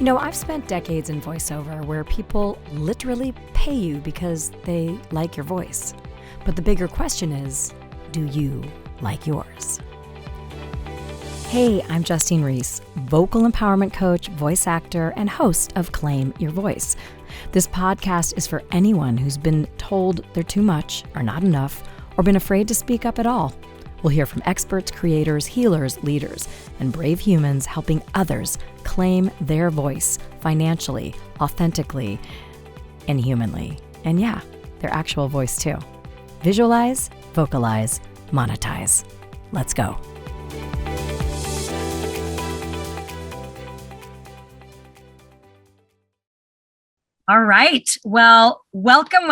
You know, I've spent decades in voiceover where people literally pay you because they like your voice. But the bigger question is, do you like yours? Hey, I'm Justine Reese, vocal empowerment coach, voice actor, and host of Claim Your Voice. This podcast is for anyone who's been told they're too much or not enough, or been afraid to speak up at all. We'll hear from experts, creators, healers, leaders, and brave humans helping others claim their voice financially, authentically, and humanly. And yeah, their actual voice too. Visualize, vocalize, monetize. Let's go. All right. Well, welcome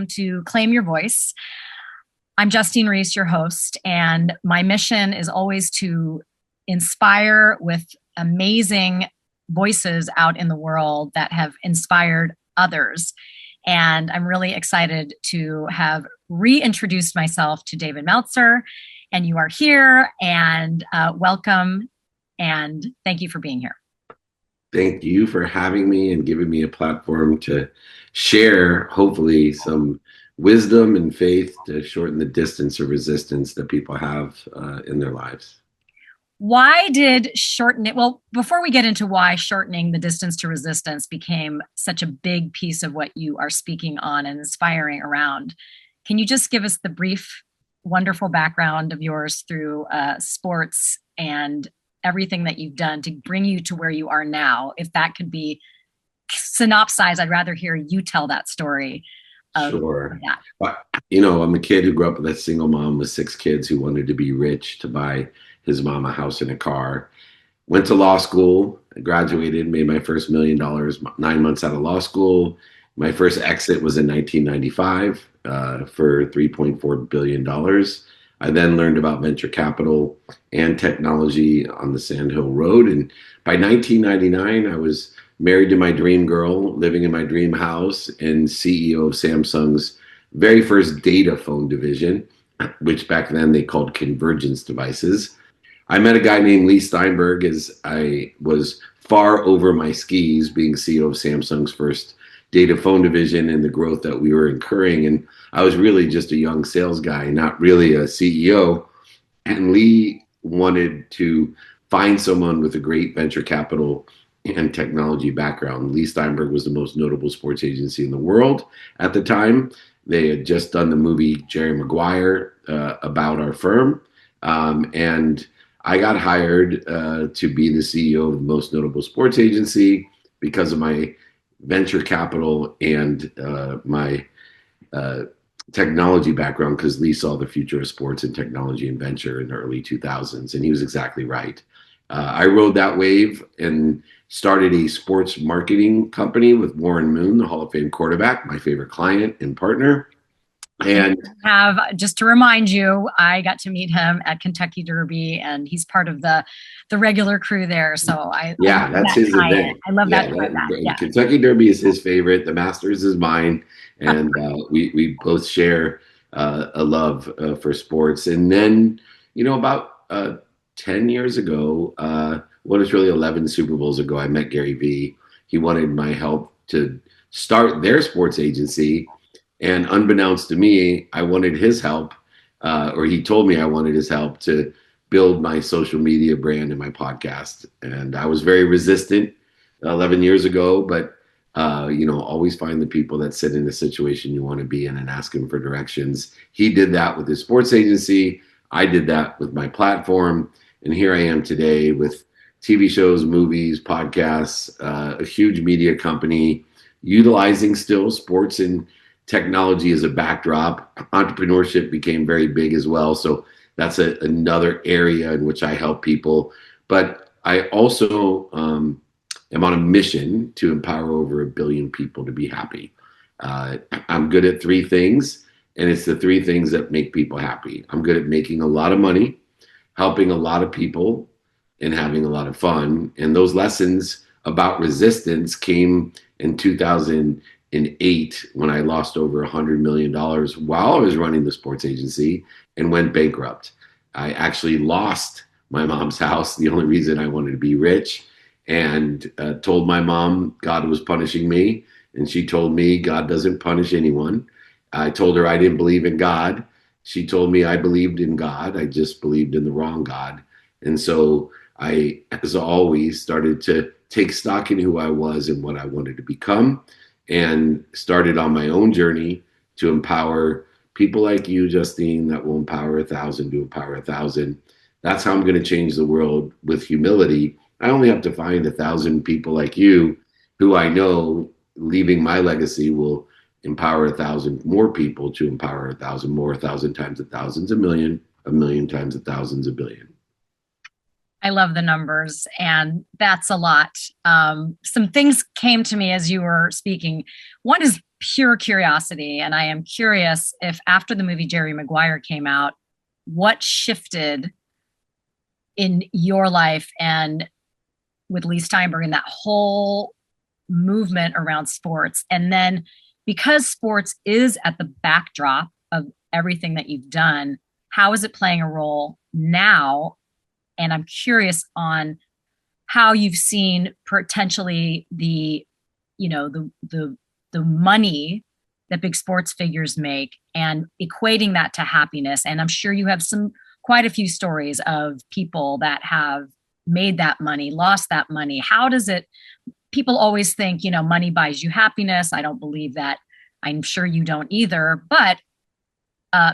to Claim Your Voice. I'm Justine Reese, your host, and my mission is always to inspire with amazing voices out in the world that have inspired others. And I'm really excited to have reintroduced myself to David Meltzer, and you are here, and welcome, and thank you for being here. Thank you for having me and giving me a platform to share, hopefully, some wisdom and faith to shorten the distance of resistance that people have in their lives. Why did shorten it? Well, before we get into why shortening the distance to resistance became such a big piece of what you are speaking on and inspiring around, can you just give us the brief, wonderful background of yours through sports and everything that you've done to bring you to where you are now? If that could be synopsized, I'd rather hear you tell that story. Sure. But, I'm a kid who grew up with a single mom with 6 kids who wanted to be rich to buy his mom a house and a car. Went to law school, graduated, made my first $1 million 9 months out of law school. My first exit was in 1995 for $3.4 billion. I then learned about venture capital and technology on the Sand Hill Road. And by 1999, I was married to my dream girl, living in my dream house, and CEO of Samsung's very first data phone division, which back then they called convergence devices. I met a guy named Leigh Steinberg as I was far over my skis being CEO of Samsung's first data phone division and the growth that we were incurring. And I was really just a young sales guy, not really a CEO. And Leigh wanted to find someone with a great venture capital and technology background. Leigh Steinberg was the most notable sports agency in the world at the time. They had just done the movie Jerry Maguire about our firm. And I got hired to be the CEO of the most notable sports agency because of my venture capital and my technology background, because Leigh saw the future of sports and technology and venture in the early 2000s. And he was exactly right. I rode that wave and started a sports marketing company with Warren Moon, the Hall of Fame quarterback, my favorite client and partner. And just to remind you, I got to meet him at Kentucky Derby, and he's part of the regular crew there. So that's his event. I love that. Kentucky Derby is his favorite. The Masters is mine, and we both share a love for sports. And then, about 10 years ago, it's really 11 Super Bowls ago, I met Gary Vee. He wanted my help to start their sports agency. And unbeknownst to me, I wanted his help, or he told me I wanted his help to build my social media brand and my podcast. And I was very resistant 11 years ago, but, always find the people that sit in the situation you want to be in and ask them for directions. He did that with his sports agency. I did that with my platform. And here I am today with TV shows, movies, podcasts, a huge media company, utilizing still sports and technology as a backdrop. Entrepreneurship became very big as well. So that's another area in which I help people. But I also am on a mission to empower over 1 billion people to be happy. I'm good at 3 things, and it's the 3 things that make people happy. I'm good at making a lot of money, helping a lot of people, and having a lot of fun. And those lessons about resistance came in 2008 when I lost over $100 million while I was running the sports agency and went bankrupt. I actually lost my mom's house, the only reason I wanted to be rich. and told my mom God was punishing me. And she told me God doesn't punish anyone. I told her I didn't believe in God. She told me I believed in God. I just believed in the wrong God. And so I, as always, started to take stock in who I was and what I wanted to become, and started on my own journey to empower people like you, Justine, that will empower 1,000 to empower 1,000. That's how I'm going to change the world, with humility. I only have to find 1,000 people like you who I know, leaving my legacy, will empower 1,000 more people to empower 1,000 more, 1,000 times 1,000's a million times 1,000's a billion. I love the numbers, and that's a lot. Some things came to me as you were speaking. One is pure curiosity, and I am curious if after the movie Jerry Maguire came out, what shifted in your life and with Leigh Steinberg and that whole movement around sports. And then because sports is at the backdrop of everything that you've done, how is it playing a role now? And I'm curious on how you've seen potentially the money that big sports figures make and equating that to happiness. And I'm sure you have quite a few stories of people that have made that money, lost that money. How does it, people always think, money buys you happiness. I don't believe that. I'm sure you don't either, but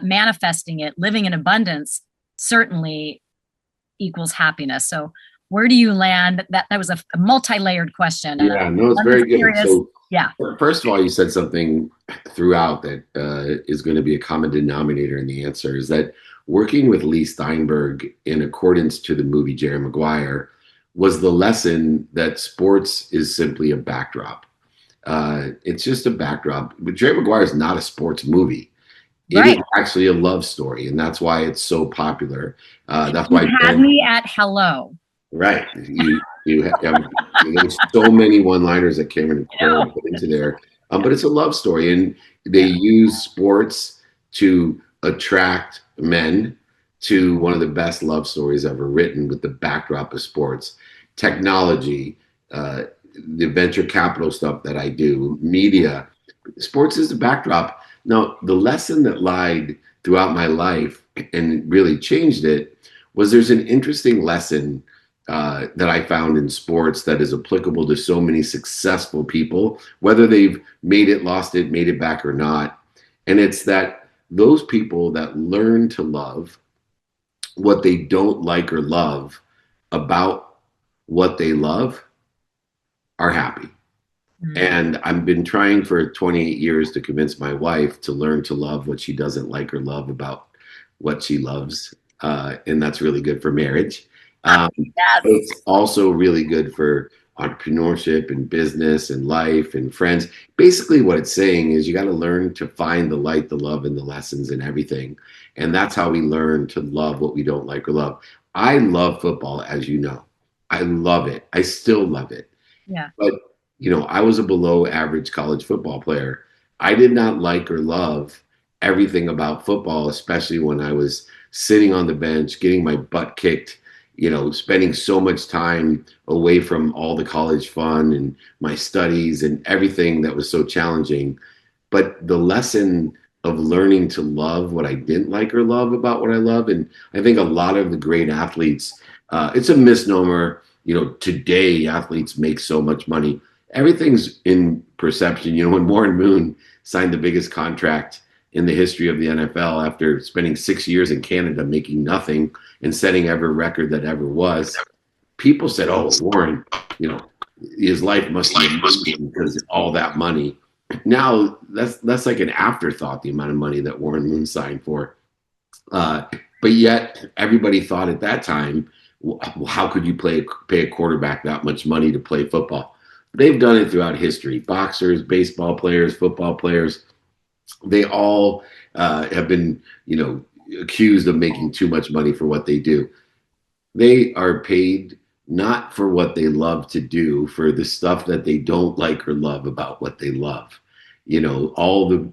manifesting it, living in abundance certainly equals happiness. So where do you land? That was a multi-layered question. Yeah, no, it's very good. So yeah. First of all, you said something throughout that is going to be a common denominator in the answer, is that working with Leigh Steinberg in accordance to the movie Jerry Maguire was the lesson that sports is simply a backdrop. It's just a backdrop. But Jerry Maguire is not a sports movie. It is actually a love story, and that's why it's so popular. That's why you had me at hello. Right. You have there's so many one-liners that Cameron and put into there, but it's a love story, and they use sports to attract men to one of the best love stories ever written, with the backdrop of sports, technology, the venture capital stuff that I do, media. Sports is the backdrop. Now, the lesson that lied throughout my life and really changed it was there's an interesting lesson that I found in sports that is applicable to so many successful people, whether they've made it, lost it, made it back or not. And it's that those people that learn to love what they don't like or love about what they love are happy. And I've been trying for 28 years to convince my wife to learn to love what she doesn't like or love about what she loves. And that's really good for marriage. Yes. It's also really good for entrepreneurship and business and life and friends. Basically what it's saying is you got to learn to find the light, the love, and the lessons in everything. And that's how we learn to love what we don't like or love. I love football, as you know. I love it. I still love it. Yeah. But I was a below average college football player. I did not like or love everything about football, especially when I was sitting on the bench, getting my butt kicked, spending so much time away from all the college fun and my studies and everything that was so challenging. But the lesson of learning to love what I didn't like or love about what I love, and I think a lot of the great athletes, it's a misnomer, today athletes make so much money. Everything's in perception. When Warren Moon signed the biggest contract in the history of the NFL after spending 6 years in Canada making nothing and setting every record that ever was, people said, "Oh, Warren, his life must be amazing because of all that money." Now that's like an afterthought, the amount of money that Warren Moon signed for. But yet everybody thought at that time, well, how could you pay a quarterback that much money to play football? They've done it throughout history. Boxers, baseball players, football players, they all have been, accused of making too much money for what they do. They are paid not for what they love to do, for the stuff that they don't like or love about what they love. All the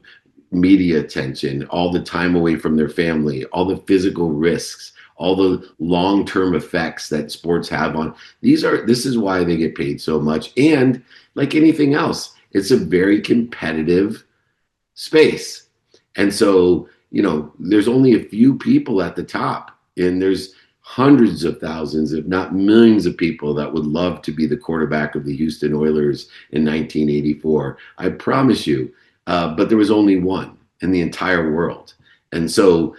media attention, all the time away from their family, all the physical risks, all the long-term effects that sports have on this is why they get paid so much. And like anything else, it's a very competitive space. And so, there's only a few people at the top, and there's hundreds of thousands, if not millions of people that would love to be the quarterback of the Houston Oilers in 1984. I promise you. But there was only one in the entire world. And so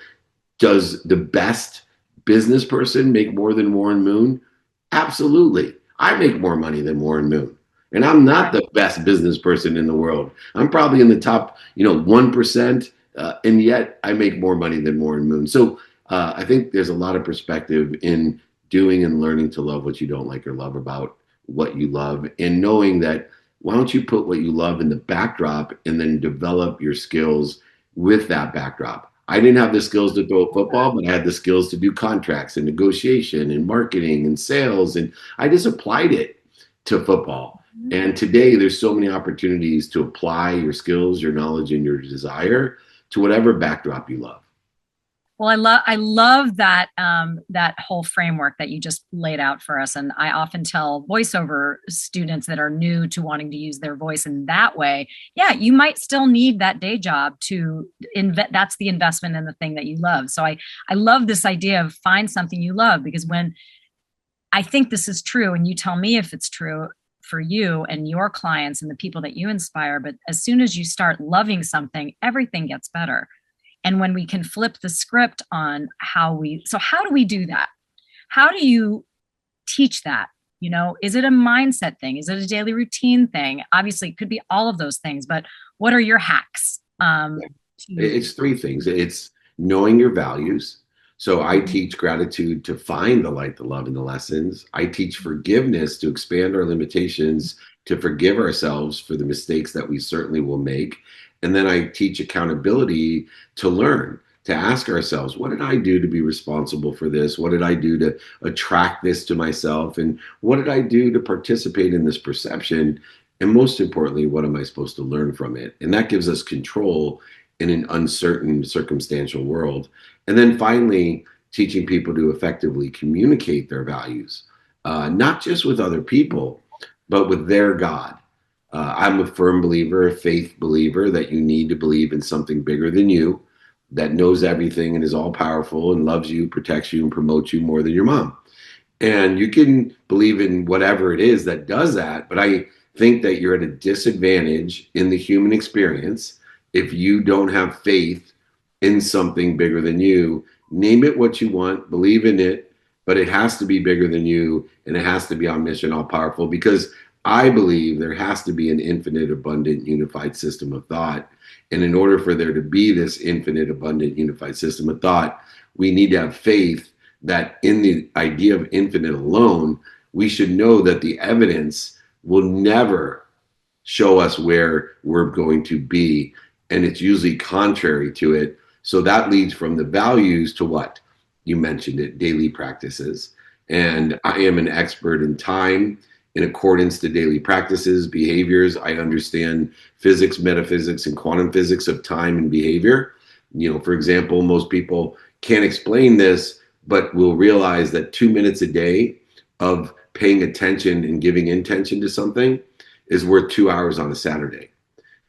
does the best business person make more than Warren Moon? Absolutely. I make more money than Warren Moon. And I'm not the best business person in the world. I'm probably in the top, 1%. And yet I make more money than Warren Moon. So I think there's a lot of perspective in doing and learning to love what you don't like or love about what you love, and knowing that why don't you put what you love in the backdrop and then develop your skills with that backdrop. I didn't have the skills to throw a football, but I had the skills to do contracts and negotiation and marketing and sales. And I just applied it to football. And today there's so many opportunities to apply your skills, your knowledge, and your desire to whatever backdrop you love. Well, I love that that whole framework that you just laid out for us. And I often tell voiceover students that are new to wanting to use their voice in that way, yeah, you might still need that day job to that's the investment in the thing that you love. So I love this idea of find something you love, because when I think this is true, and you tell me if it's true for you and your clients and the people that you inspire, but as soon as you start loving something, everything gets better. And when we can flip the script on how do we do that? How do you teach that? Is it a mindset thing? Is it a daily routine thing? Obviously, it could be all of those things, but what are your hacks? It's three things. It's knowing your values. So I teach gratitude to find the light, the love, and the lessons. I teach forgiveness to expand our limitations, to forgive ourselves for the mistakes that we certainly will make. And then I teach accountability to learn, to ask ourselves, what did I do to be responsible for this? What did I do to attract this to myself? And what did I do to participate in this perception? And most importantly, what am I supposed to learn from it? And that gives us control in an uncertain, circumstantial world. And then finally, teaching people to effectively communicate their values, not just with other people, but with their God. I'm a firm believer, a faith believer, that you need to believe in something bigger than you, that knows everything and is all powerful and loves you, protects you, and promotes you more than your mom. And you can believe in whatever it is that does that, but I think that you're at a disadvantage in the human experience if you don't have faith in something bigger than you. Name it what you want, believe in it, but it has to be bigger than you, and it has to be omniscient, all powerful, because I believe there has to be an infinite, abundant, unified system of thought. And in order for there to be this infinite, abundant, unified system of thought, we need to have faith that in the idea of infinite alone, we should know that the evidence will never show us where we're going to be. And it's usually contrary to it. So that leads from the values to what? You mentioned it, daily practices. And I am an expert in time. In accordance to daily practices, behaviors, I understand physics, metaphysics, and quantum physics of time and behavior. For example, most people can't explain this, but will realize that 2 minutes a day of paying attention and giving intention to something is worth 2 hours on a Saturday.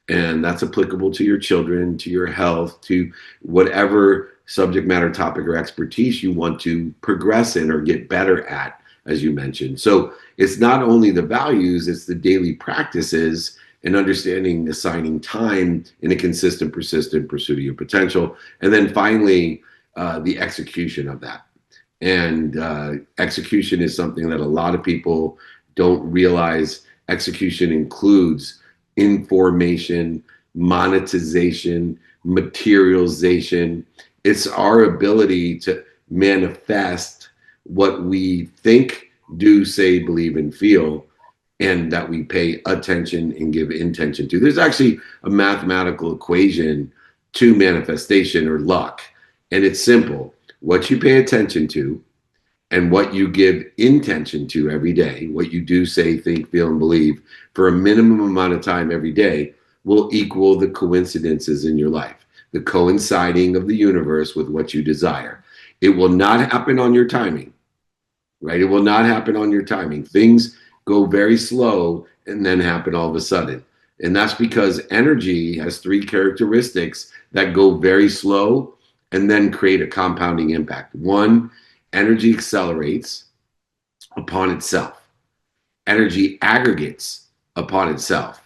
And that's applicable to your children, to your health, to whatever subject matter, topic, or expertise you want to progress in or get better at, as you mentioned. So it's not only the values, it's the daily practices and understanding, assigning time in a consistent, persistent pursuit of your potential. And then finally, the execution of that. And execution is something that a lot of people don't realize. Execution includes information, monetization, materialization. It's our ability to manifest what we think, do, say, believe, and feel, and that we pay attention and give intention to. There's actually a mathematical equation to manifestation or luck, and it's simple. What you pay attention to and what you give intention to every day, what you do, say, think, feel, and believe for a minimum amount of time every day will equal the coincidences in your life, the coinciding of the universe with what you desire. It will not happen on your timing, right? It will not happen on your timing. Things go very slow and then happen all of a sudden. And that's because energy has three characteristics that go very slow and then create a compounding impact. One, energy accelerates upon itself. Energy aggregates upon itself,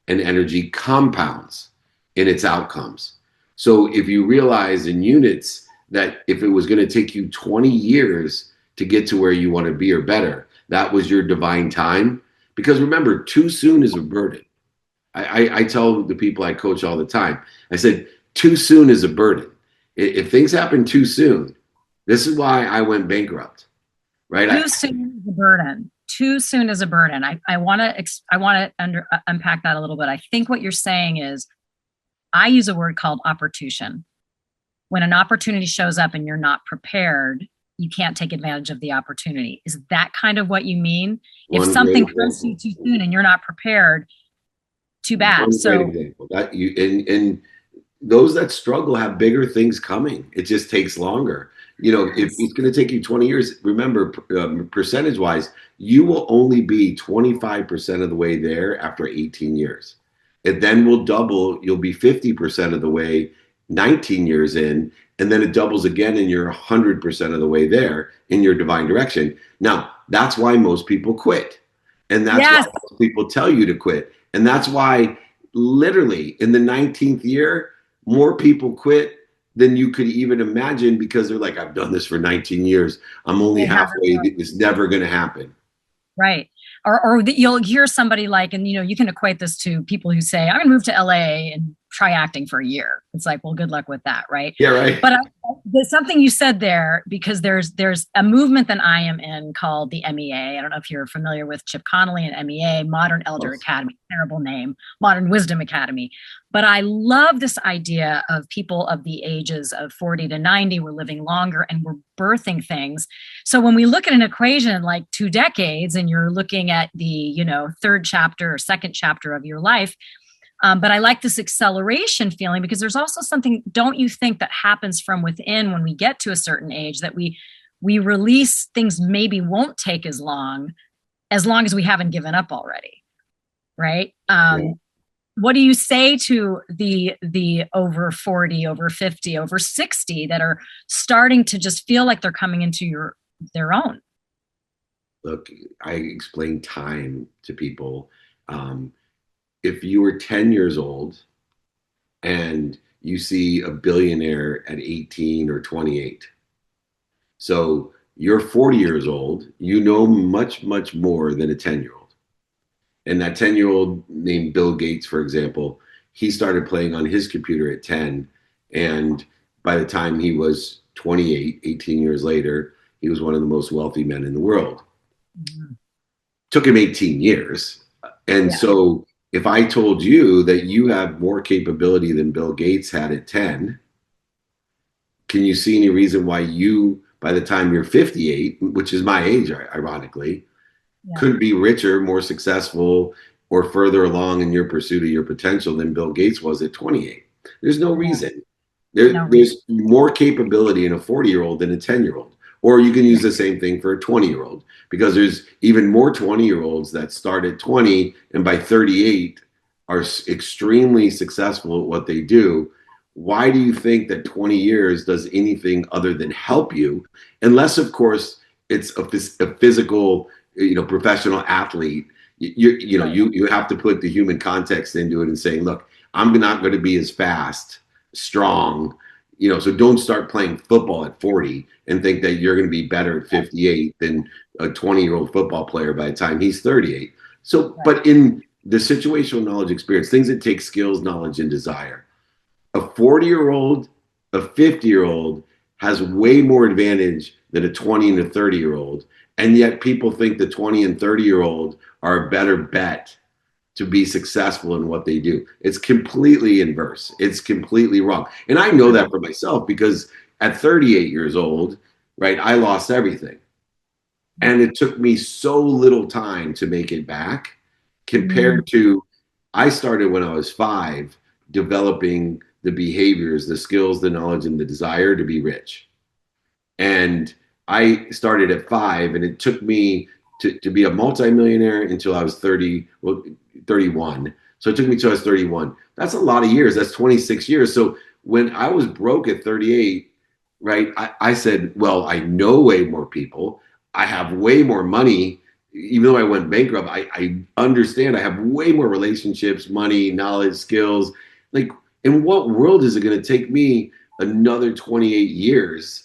and energy compounds in its outcomes. So if you realize in units that if it was going to take you 20 years to get to where you want to be or better, that was your divine time. Because remember, too soon is a burden. I tell the people I coach all the time, I said, too soon is a burden. If things happen too soon, this is why I went bankrupt, right? Too soon is a burden. Too soon is a burden. I want to unpack that a little bit. I think what you're saying is, I use a word called opportune. When an opportunity shows up and you're not prepared, you can't take advantage of the opportunity. Is that kind of what you mean? If something comes to you too soon and you're not prepared, too bad. One great example. That you and those that struggle have bigger things coming. It just takes longer. You know, if it's going to take you 20 years, remember, percentage wise, you will only be 25% of the way there after 18 years. It then will double. You'll be 50% of the way 19 years in, and then it doubles again and you're 100% of the way there in your divine direction. Now, that's why most people quit. And that's why most people tell you to quit. And that's why literally in the 19th year, more people quit than you could even imagine, because they're like, I've done this for 19 years. I'm only halfway. It's never going to happen. Right. Or you'll hear somebody like, and you can equate this to people who say, I'm going to move to LA and try acting for a year. It's like, well, good luck with that. Right. Yeah. Right. But there's something you said there, because there's a movement that I am in called the MEA. I don't know if you're familiar with Chip Connolly and MEA, Modern Elder Academy, terrible name, Modern Wisdom Academy. But I love this idea of people of the ages of 40 to 90, we're living longer and we're birthing things. So when we look at an equation like 2 decades and you're looking at the, third chapter or second chapter of your life, but I like this acceleration feeling, because there's also something, don't you think, that happens from within when we get to a certain age, that we release things maybe won't take as long as we haven't given up already, right? What do you say to the over 40, over 50, over 60 that are starting to just feel like they're coming into their own? Look, I explain time to people. If you were 10 years old and you see a billionaire at 18 or 28, so you're 40 years old, you know much, much more than a 10-year-old. And that 10-year-old named Bill Gates, for example, he started playing on his computer at 10. And by the time he was 28, 18 years later, he was one of the most wealthy men in the world. Mm-hmm. Took him 18 years. And so if I told you that you have more capability than Bill Gates had at 10, can you see any reason why you, by the time you're 58, which is my age, ironically, couldn't be richer, more successful, or further along in your pursuit of your potential than Bill Gates was at 28? There's no reason. There's more capability in a 40-year-old than a 10-year-old. Or you can use the same thing for a 20-year-old, because there's even more 20-year-olds that start at 20 and by 38 are extremely successful at what they do. Why do you think that 20 years does anything other than help you? Unless, of course, it's a physical, professional athlete. You have to put the human context into it and saying, look, I'm not going to be as fast, strong, so don't start playing football at 40 and think that you're going to be better at 58 than a 20-year-old football player by the time he's 38. So, but in the situational knowledge experience, things that take skills, knowledge, and desire, a 40-year-old, a 50-year-old has way more advantage than a 20 and a 30-year-old. And yet people think the 20 and 30-year-old are a better bet to be successful in what they do. It's completely inverse. It's completely wrong. And I know that for myself, because at 38 years old, right, I lost everything. And it took me so little time to make it back compared to, I started when I was 5, developing the behaviors, the skills, the knowledge, and the desire to be rich. And I started at 5, and it took me to be a multimillionaire until I was 31. So it took me till I was 31. That's a lot of years. That's 26 years. So when I was broke at 38, right, I said, well, I know way more people. I have way more money. Even though I went bankrupt, I understand I have way more relationships, money, knowledge, skills. Like, in what world is it going to take me another 28 years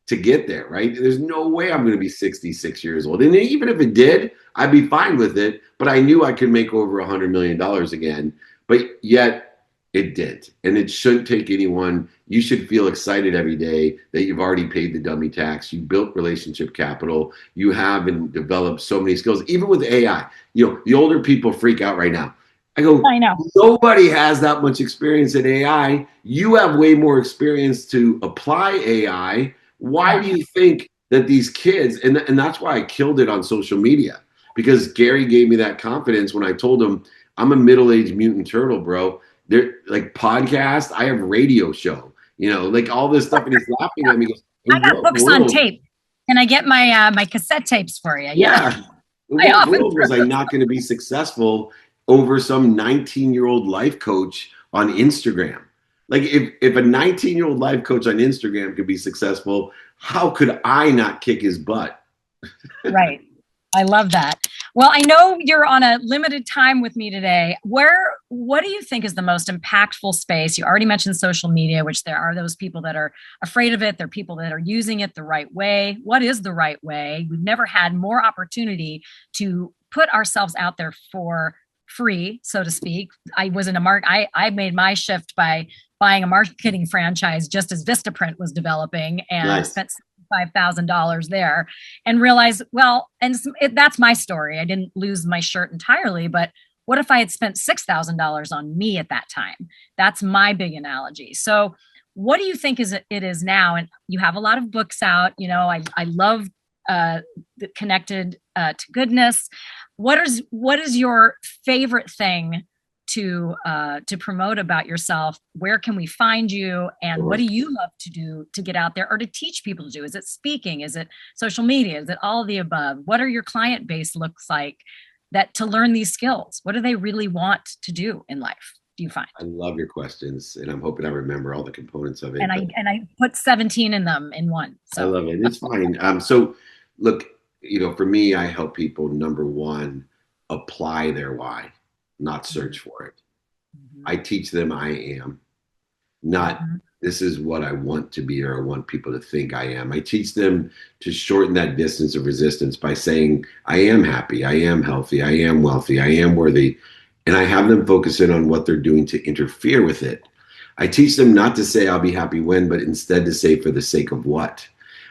to get there, right? There's no way I'm going to be 66 years old. And even if it did, I'd be fine with it. But I knew I could make over $100 million again. But yet it did. And it shouldn't take anyone. You should feel excited every day that you've already paid the dummy tax. You built relationship capital. You have and developed so many skills, even with AI. You know, the older people freak out right now. I know. Nobody has that much experience in AI. You have way more experience to apply AI. Why do you think that these kids, and that's why I killed it on social media, because Gary gave me that confidence when I told him, I'm a middle-aged mutant turtle, bro. They're like podcast, I have radio show, you know, like all this stuff. And he's laughing at me. I got books on tape. Can I get my my cassette tapes for you? Yeah. In what world was I not going to be successful over some 19-year-old life coach on Instagram? Like, if a 19-year-old life coach on Instagram could be successful, how could I not kick his butt? Right. I love that. Well, I know you're on a limited time with me today. What do you think is the most impactful space? You already mentioned social media, which there are those people that are afraid of it. There are people that are using it the right way. What is the right way? We've never had more opportunity to put ourselves out there for free, so to speak. I was in I made my shift by buying a marketing franchise just as Vistaprint was developing, and spent $5,000 there, and realized, well, and that's my story. I didn't lose my shirt entirely, but what if I had spent $6,000 on me at that time? That's my big analogy. So what do you think it is now? And you have a lot of books out. You know, I love Connected to Goodness. What is your favorite thing to promote about yourself? Where can we find you? And what do you love to do to get out there or to teach people to do? Is it speaking? Is it social media? Is it all of the above? What are your client base looks like that to learn these skills? What do they really want to do in life? Do you find? I love your questions, and I'm hoping I remember all the components of it. And I put 17 in them in one. So. I love it. It's fine. So look, you know, for me, I help people, number one, apply their why, not search for it. Mm-hmm. I teach them I am, not this is what I want to be or I want people to think I am. I teach them to shorten that distance of resistance by saying, I am happy, I am healthy, I am wealthy, I am worthy. And I have them focus in on what they're doing to interfere with it. I teach them not to say I'll be happy when, but instead to say for the sake of what.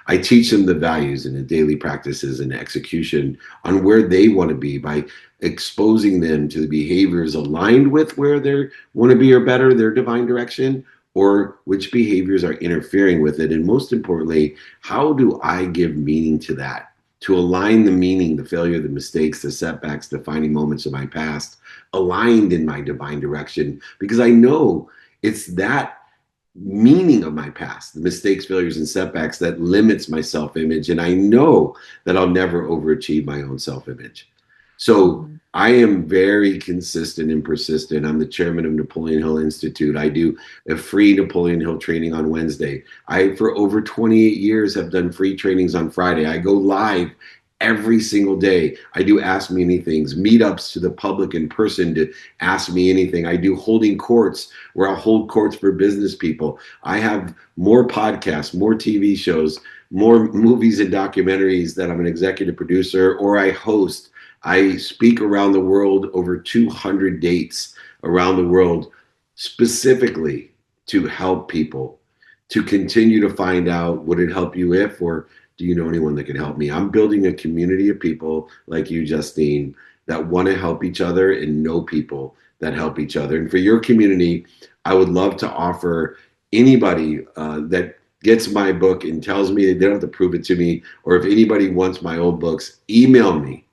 I teach them the values and the daily practices and execution on where they want to be by exposing them to the behaviors aligned with where they want to be or better, their divine direction, or which behaviors are interfering with it. And most importantly, how do I give meaning to that? To align the meaning, the failure, the mistakes, the setbacks, the defining moments of my past, aligned in my divine direction, because I know it's that meaning of my past, the mistakes, failures, and setbacks that limits my self-image. And I know that I'll never overachieve my own self-image. So I am very consistent and persistent. I'm the chairman of Napoleon Hill Institute. I do a free Napoleon Hill training on Wednesday. I, for over 28 years, have done free trainings on Friday. I go live every single day. I do Ask Me Anythings, meetups to the public in person to ask me anything. I do holding courts where I'll hold courts for business people. I have more podcasts, more TV shows, more movies and documentaries that I'm an executive producer or I host. I speak around the world, over 200 dates around the world, specifically to help people to continue to find out, would it help you if, or do you know anyone that can help me? I'm building a community of people like you, Justine, that want to help each other and know people that help each other. And for your community, I would love to offer anybody that gets my book and tells me they don't have to prove it to me, or if anybody wants my old books, email me,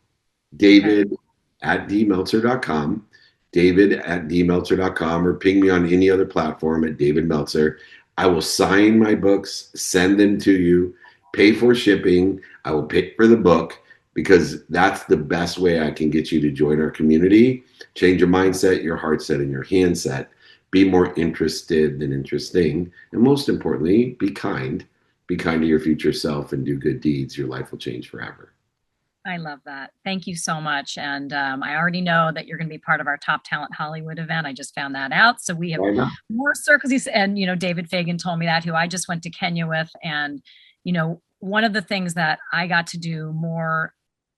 David@dmeltzer.com, David@dmeltzer.com, or ping me on any other platform at David Meltzer. I will sign my books, send them to you, pay for shipping. I will pay for the book, because that's the best way I can get you to join our community. Change your mindset, your heart set, and your handset. Be more interested than interesting. And most importantly, be kind. Be kind to your future self and do good deeds. Your life will change forever. I love that. Thank you so much. And I already know that you're going to be part of our Top Talent Hollywood event. I just found that out. So we have more circles. And, David Fagan told me that, who I just went to Kenya with. And, one of the things that I got to do more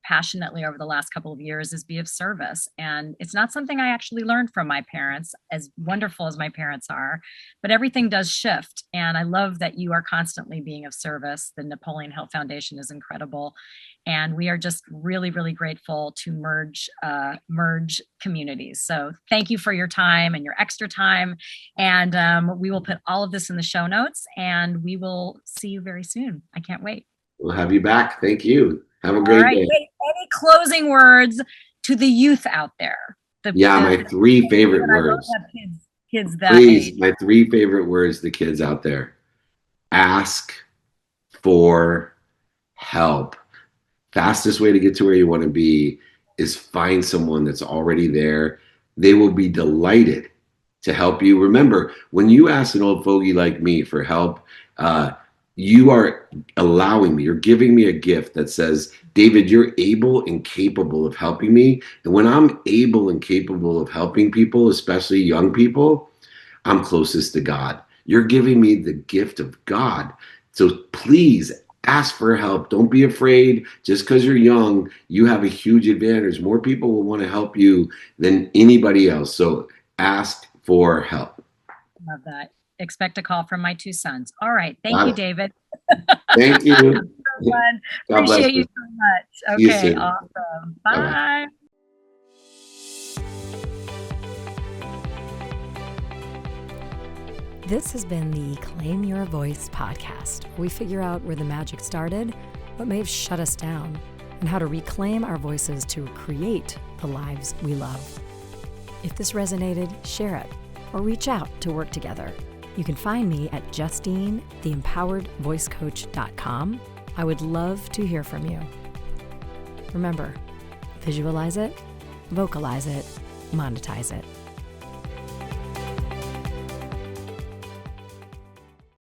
passionately over the last couple of years is be of service. And it's not something I actually learned from my parents, as wonderful as my parents are, but everything does shift. And I love that you are constantly being of service. The Napoleon Hill Foundation is incredible. And we are just really, really grateful to merge communities. So thank you for your time and your extra time. And we will put all of this in the show notes, and we will see you very soon. I can't wait. We'll have you back. Thank you. Have a great day. Wait, any closing words to the youth out there? My three favorite words. Kids that Please, age. my three favorite words to kids out there. Ask for help. Fastest way to get to where you want to be is find someone that's already there. They will be delighted to help you. Remember, when you ask an old fogey like me for help, you are allowing me, you're giving me a gift that says, David, you're able and capable of helping me. And when I'm able and capable of helping people, especially young people, I'm closest to God. You're giving me the gift of God. So please ask for help. Don't be afraid. Just because you're young, you have a huge advantage. More people will want to help you than anybody else. So ask for help. Love that. Expect a call from my two sons. All right. Thank you, David. Thank you. Appreciate you so much. Okay. Awesome. Bye. Bye-bye. This has been the Claim Your Voice podcast, where we figure out where the magic started, what may have shut us down, and how to reclaim our voices to create the lives we love. If this resonated, share it or reach out to work together. You can find me at justinetheempoweredvoicecoach.com. I would love to hear from you. Remember, visualize it, vocalize it, monetize it.